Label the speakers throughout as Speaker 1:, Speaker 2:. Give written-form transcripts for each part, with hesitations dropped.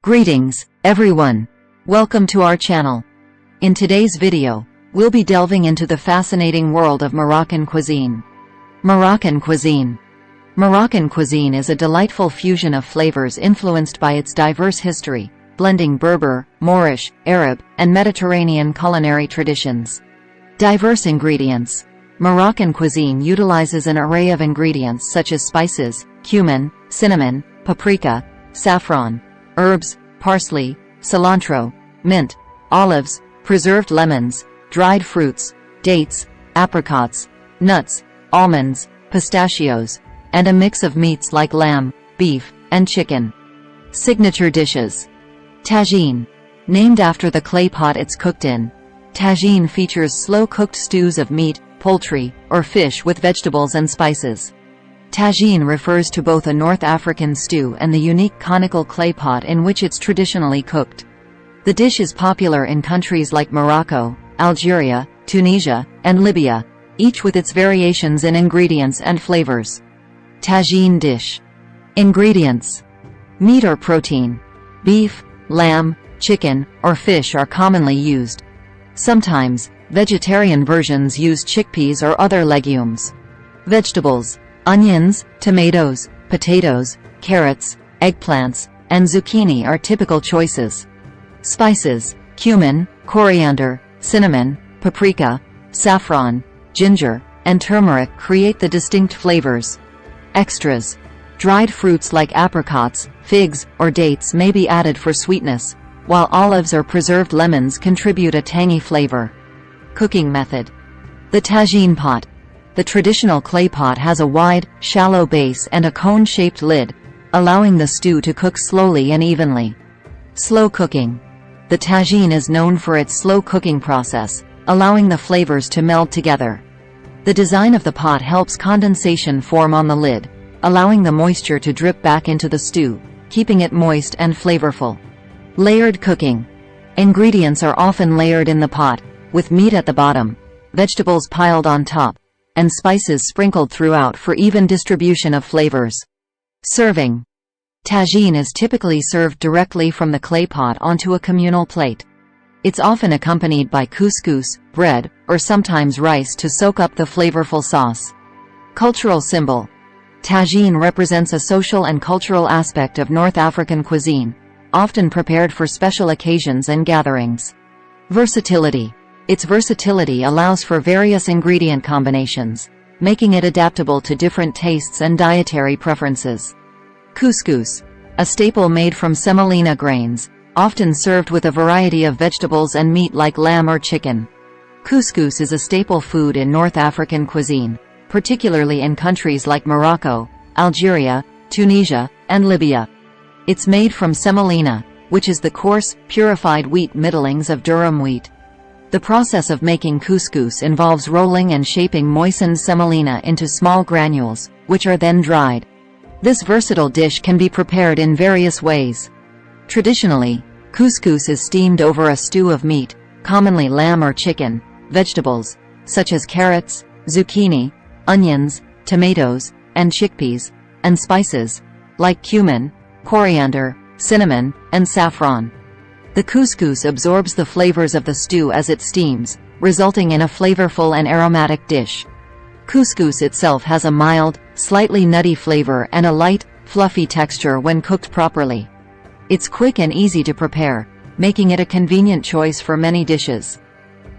Speaker 1: Greetings, everyone. Welcome to our channel. In today's video, we'll be delving into the fascinating world of Moroccan cuisine. Moroccan cuisine. Moroccan cuisine is a delightful fusion of flavors influenced by its diverse history, blending Berber, Moorish, Arab, and Mediterranean culinary traditions. Diverse ingredients. Moroccan cuisine utilizes an array of ingredients such as spices, cumin, cinnamon, paprika, saffron, herbs, parsley, cilantro, mint, olives, preserved lemons, dried fruits, dates, apricots, nuts, almonds, pistachios, and a mix of meats like lamb, beef, and chicken. Signature dishes. Tagine. Named after the clay pot it's cooked in, tagine features slow-cooked stews of meat, poultry, or fish with vegetables and spices. Tagine refers to both a North African stew and the unique conical clay pot in which it's traditionally cooked. The dish is popular in countries like Morocco, Algeria, Tunisia, and Libya, each with its variations in ingredients and flavors. Tagine dish. Ingredients. Meat or protein. Beef, lamb, chicken, or fish are commonly used. Sometimes, vegetarian versions use chickpeas or other legumes. Vegetables. Onions, tomatoes, potatoes, carrots, eggplants, and zucchini are typical choices. Spices. Cumin, coriander, cinnamon, paprika, saffron, ginger, and turmeric create the distinct flavors. Extras. Dried fruits like apricots, figs, or dates may be added for sweetness, while olives or preserved lemons contribute a tangy flavor. Cooking method. The tagine pot. The traditional clay pot has a wide, shallow base and a cone-shaped lid, allowing the stew to cook slowly and evenly. Slow cooking. The tagine is known for its slow cooking process, allowing the flavors to meld together. The design of the pot helps condensation form on the lid, allowing the moisture to drip back into the stew, keeping it moist and flavorful. Layered cooking. Ingredients are often layered in the pot, with meat at the bottom, vegetables piled on top, and spices sprinkled throughout for even distribution of flavors. Serving. Tagine is typically served directly from the clay pot onto a communal plate. It's often accompanied by couscous, bread, or sometimes rice to soak up the flavorful sauce. Cultural symbol. Tagine represents a social and cultural aspect of North African cuisine, often prepared for special occasions and gatherings. Versatility. Its versatility allows for various ingredient combinations, making it adaptable to different tastes and dietary preferences. Couscous. A staple made from semolina grains, often served with a variety of vegetables and meat like lamb or chicken. Couscous is a staple food in North African cuisine, particularly in countries like Morocco, Algeria, Tunisia, and Libya. It's made from semolina, which is the coarse, purified wheat middlings of durum wheat. The process of making couscous involves rolling and shaping moistened semolina into small granules, which are then dried. This versatile dish can be prepared in various ways. Traditionally, couscous is steamed over a stew of meat, commonly lamb or chicken, vegetables, such as carrots, zucchini, onions, tomatoes, and chickpeas, and spices, like cumin, coriander, cinnamon, and saffron. The couscous absorbs the flavors of the stew as it steams, resulting in a flavorful and aromatic dish. Couscous itself has a mild, slightly nutty flavor and a light, fluffy texture when cooked properly. It's quick and easy to prepare, making it a convenient choice for many dishes.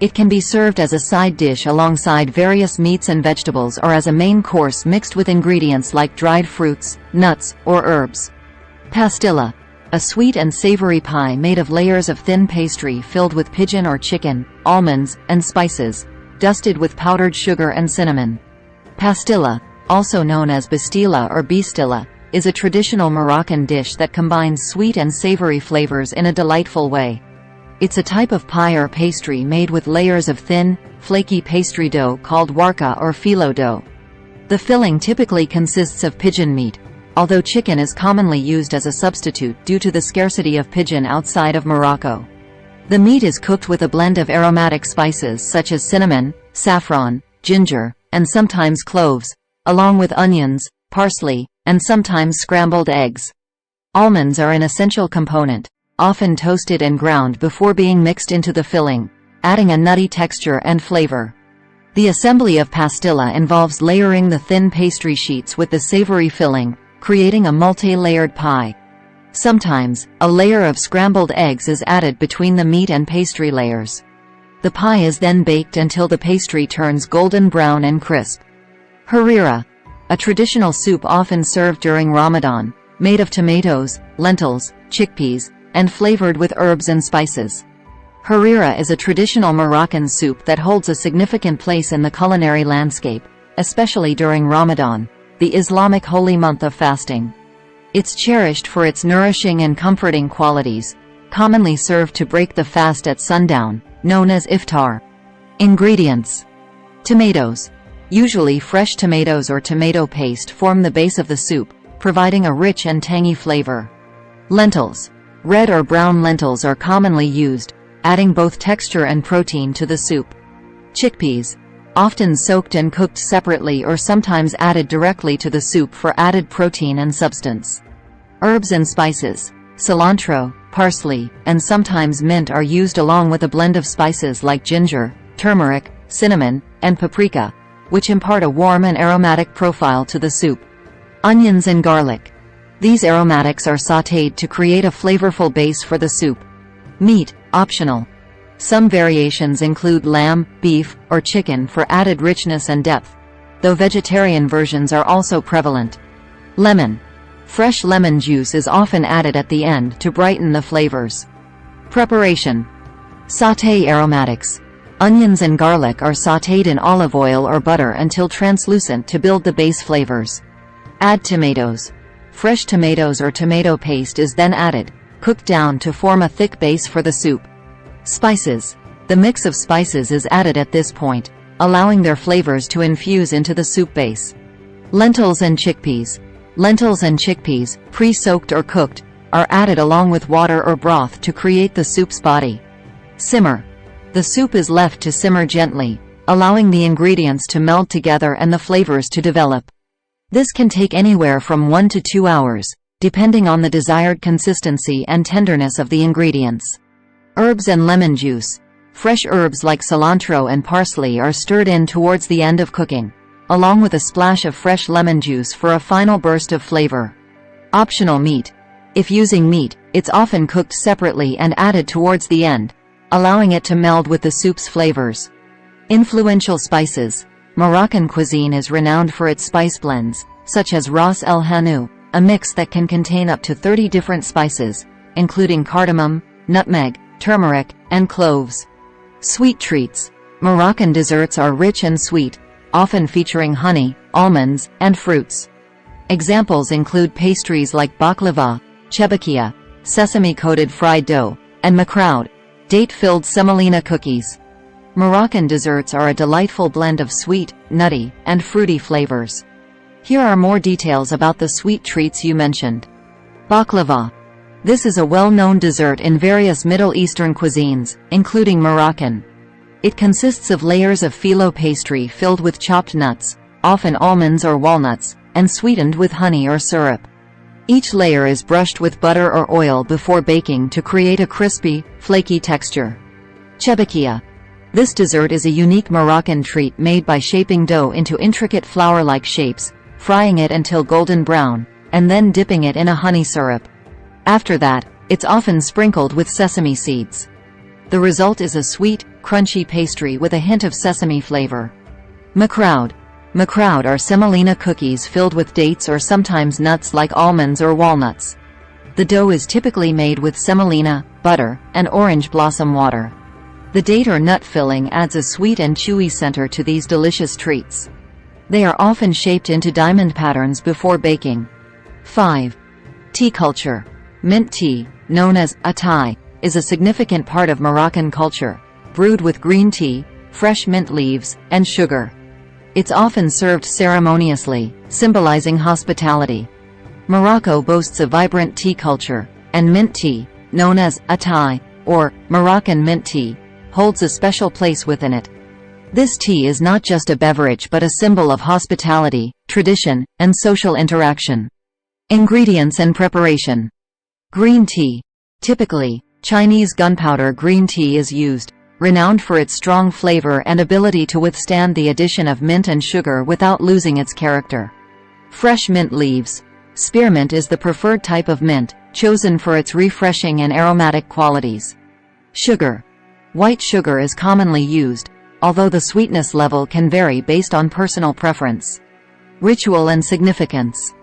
Speaker 1: It can be served as a side dish alongside various meats and vegetables or as a main course mixed with ingredients like dried fruits, nuts, or herbs. Pastilla. A sweet and savory pie made of layers of thin pastry filled with pigeon or chicken, almonds, and spices, dusted with powdered sugar and cinnamon. Pastilla, also known as bastilla or bistilla, is a traditional Moroccan dish that combines sweet and savory flavors in a delightful way. It's a type of pie or pastry made with layers of thin, flaky pastry dough called warka or phyllo dough. The filling typically consists of pigeon meat, although chicken is commonly used as a substitute due to the scarcity of pigeon outside of Morocco. The meat is cooked with a blend of aromatic spices such as cinnamon, saffron, ginger, and sometimes cloves, along with onions, parsley, and sometimes scrambled eggs. Almonds are an essential component, often toasted and ground before being mixed into the filling, adding a nutty texture and flavor. The assembly of pastilla involves layering the thin pastry sheets with the savory filling, creating a multi-layered pie. Sometimes, a layer of scrambled eggs is added between the meat and pastry layers. The pie is then baked until the pastry turns golden brown and crisp. Harira, a traditional soup often served during Ramadan, made of tomatoes, lentils, chickpeas, and flavored with herbs and spices. Harira is a traditional Moroccan soup that holds a significant place in the culinary landscape, especially during Ramadan, the Islamic holy month of fasting. It's cherished for its nourishing and comforting qualities, commonly served to break the fast at sundown, known as iftar. Ingredients: tomatoes. Usually fresh tomatoes or tomato paste form the base of the soup, providing a rich and tangy flavor. Lentils. Red or brown lentils are commonly used, adding both texture and protein to the soup. Chickpeas. Often soaked and cooked separately or sometimes added directly to the soup for added protein and substance. Herbs and spices. Cilantro, parsley, and sometimes mint are used along with a blend of spices like ginger, turmeric, cinnamon, and paprika, which impart a warm and aromatic profile to the soup. Onions and garlic. These aromatics are sautéed to create a flavorful base for the soup. Meat, optional. Some variations include lamb, beef, or chicken for added richness and depth, though vegetarian versions are also prevalent. Lemon. Fresh lemon juice is often added at the end to brighten the flavors. Preparation. Sauté aromatics. Onions and garlic are sautéed in olive oil or butter until translucent to build the base flavors. Add tomatoes. Fresh tomatoes or tomato paste is then added, cooked down to form a thick base for the soup. Spices. The mix of spices is added at this point, allowing their flavors to infuse into the soup base. Lentils and chickpeas. Lentils and chickpeas, pre-soaked or cooked, are added along with water or broth to create the soup's body. Simmer. The soup is left to simmer gently, allowing the ingredients to meld together and the flavors to develop. This can take anywhere from 1 to 2 hours, depending on the desired consistency and tenderness of the ingredients. Herbs and lemon juice. Fresh herbs like cilantro and parsley are stirred in towards the end of cooking, along with a splash of fresh lemon juice for a final burst of flavor. Optional meat. If using meat, it's often cooked separately and added towards the end, allowing it to meld with the soup's flavors. Influential spices. Moroccan cuisine is renowned for its spice blends, such as Ras el Hanout, a mix that can contain up to 30 different spices, including cardamom, nutmeg, turmeric, and cloves. Sweet treats. Moroccan desserts are rich and sweet, often featuring honey, almonds, and fruits. Examples include pastries like baklava, chebakia, sesame-coated fried dough, and makroud, date-filled semolina cookies. Moroccan desserts are a delightful blend of sweet, nutty, and fruity flavors. Here are more details about the sweet treats you mentioned. Baklava. This is a well-known dessert in various Middle Eastern cuisines, including Moroccan. It consists of layers of phyllo pastry filled with chopped nuts, often almonds or walnuts, and sweetened with honey or syrup. Each layer is brushed with butter or oil before baking to create a crispy, flaky texture. Chebakia. This dessert is a unique Moroccan treat made by shaping dough into intricate flower-like shapes, frying it until golden brown, and then dipping it in a honey syrup. After that, it's often sprinkled with sesame seeds. The result is a sweet, crunchy pastry with a hint of sesame flavor. Makroud. Makroud are semolina cookies filled with dates or sometimes nuts like almonds or walnuts. The dough is typically made with semolina, butter, and orange blossom water. The date or nut filling adds a sweet and chewy center to these delicious treats. They are often shaped into diamond patterns before baking. 5. Tea culture. Mint tea, known as atay, is a significant part of Moroccan culture, brewed with green tea, fresh mint leaves, and sugar. It's often served ceremoniously, symbolizing hospitality. Morocco boasts a vibrant tea culture, and mint tea, known as atay, or Moroccan mint tea, holds a special place within it. This tea is not just a beverage but a symbol of hospitality, tradition, and social interaction. Ingredients and preparation. Green tea. Typically, Chinese gunpowder green tea is used, renowned for its strong flavor and ability to withstand the addition of mint and sugar without losing its character. Fresh mint leaves. Spearmint is the preferred type of mint, chosen for its refreshing and aromatic qualities. Sugar. White sugar is commonly used, although the sweetness level can vary based on personal preference. Ritual and significance.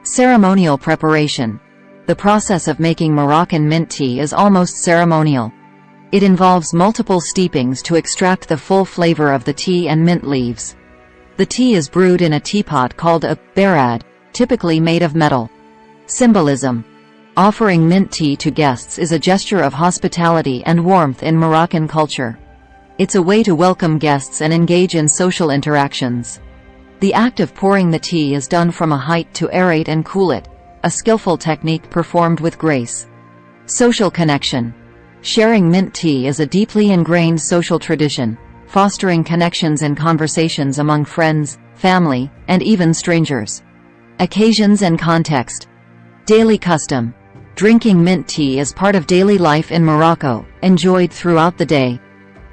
Speaker 1: Ceremonial preparation. The process of making Moroccan mint tea is almost ceremonial. It involves multiple steepings to extract the full flavor of the tea and mint leaves. The tea is brewed in a teapot called a barad, typically made of metal. Symbolism. Offering mint tea to guests is a gesture of hospitality and warmth in Moroccan culture. It's a way to welcome guests and engage in social interactions. The act of pouring the tea is done from a height to aerate and cool it, a skillful technique performed with grace. Social connection. Sharing mint tea is a deeply ingrained social tradition, fostering connections and conversations among friends, family, and even strangers. Occasions and context. Daily custom. Drinking mint tea is part of daily life in Morocco, enjoyed throughout the day.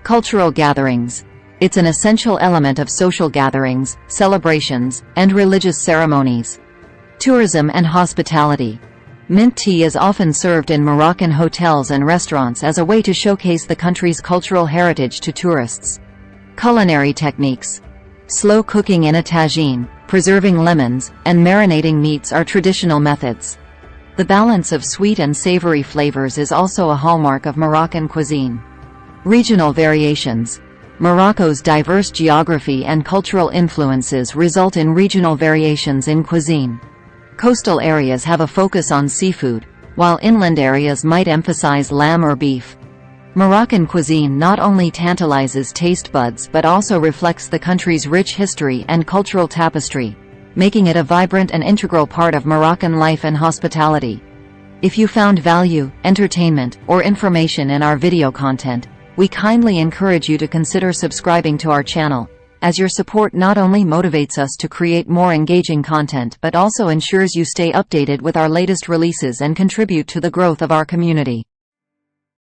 Speaker 1: Cultural gatherings. It's an essential element of social gatherings, celebrations, and religious ceremonies. Tourism and hospitality. Mint tea is often served in Moroccan hotels and restaurants as a way to showcase the country's cultural heritage to tourists. Culinary techniques. Slow cooking in a tagine, preserving lemons, and marinating meats are traditional methods. The balance of sweet and savory flavors is also a hallmark of Moroccan cuisine. Regional variations. Morocco's diverse geography and cultural influences result in regional variations in cuisine. Coastal areas have a focus on seafood, while inland areas might emphasize lamb or beef. Moroccan cuisine not only tantalizes taste buds but also reflects the country's rich history and cultural tapestry, making it a vibrant and integral part of Moroccan life and hospitality. If you found value, entertainment, or information in our video content, we kindly encourage you to consider subscribing to our channel, as your support not only motivates us to create more engaging content but also ensures you stay updated with our latest releases and contribute to the growth of our community.